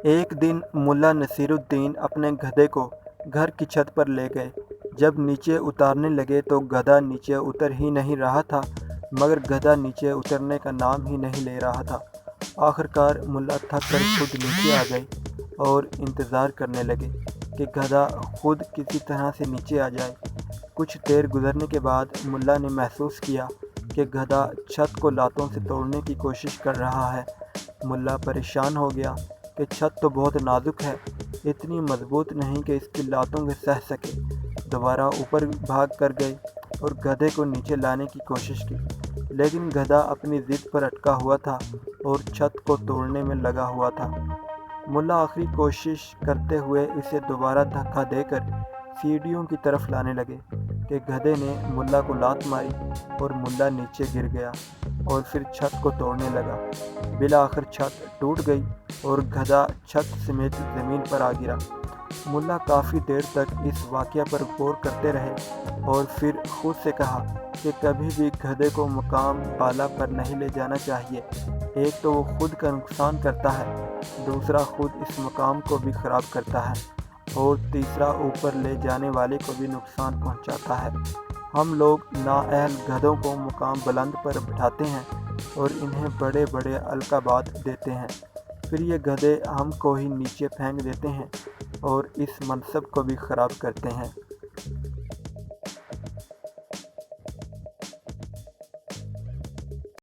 ایک دن ملا نصیرالدین اپنے گدھے کو گھر کی چھت پر لے گئے۔ جب نیچے اتارنے لگے تو گدھا نیچے اتر ہی نہیں رہا تھا، مگر گدھا نیچے اترنے کا نام ہی نہیں لے رہا تھا۔ آخرکار ملا تھک کر خود نیچے آ گئے اور انتظار کرنے لگے کہ گدھا خود کسی طرح سے نیچے آ جائے۔ کچھ دیر گزرنے کے بعد ملا نے محسوس کیا کہ گدھا چھت کو لاتوں سے توڑنے کی کوشش کر رہا ہے۔ ملا پریشان ہو گیا کہ چھت تو بہت نازک ہے، اتنی مضبوط نہیں کہ اس کی لاتوں کو سہ سکے۔ دوبارہ اوپر بھاگ کر گئے اور گدھے کو نیچے لانے کی کوشش کی، لیکن گدھا اپنی ضد پر اٹکا ہوا تھا اور چھت کو توڑنے میں لگا ہوا تھا۔ ملا آخری کوشش کرتے ہوئے اسے دوبارہ دھکا دے کر سیڑھیوں کی طرف لانے لگے کہ گدھے نے ملا کو لات ماری اور ملا نیچے گر گیا اور پھر چھت کو توڑنے لگا۔ بالآخر چھت ٹوٹ گئی اور گدھا چھت سمیت زمین پر آ گرا۔ ملا کافی دیر تک اس واقعہ پر غور کرتے رہے اور پھر خود سے کہا کہ کبھی بھی گدھے کو مقام بالا پر نہیں لے جانا چاہیے۔ ایک تو وہ خود کا نقصان کرتا ہے، دوسرا خود اس مقام کو بھی خراب کرتا ہے، اور تیسرا اوپر لے جانے والے کو بھی نقصان پہنچاتا ہے۔ ہم لوگ نااہل گدھوں کو مقام بلند پر بٹھاتے ہیں اور انہیں بڑے بڑے القابات دیتے ہیں، پھر یہ گدھے ہم کو ہی نیچے پھینک دیتے ہیں اور اس منصب کو بھی خراب کرتے ہیں۔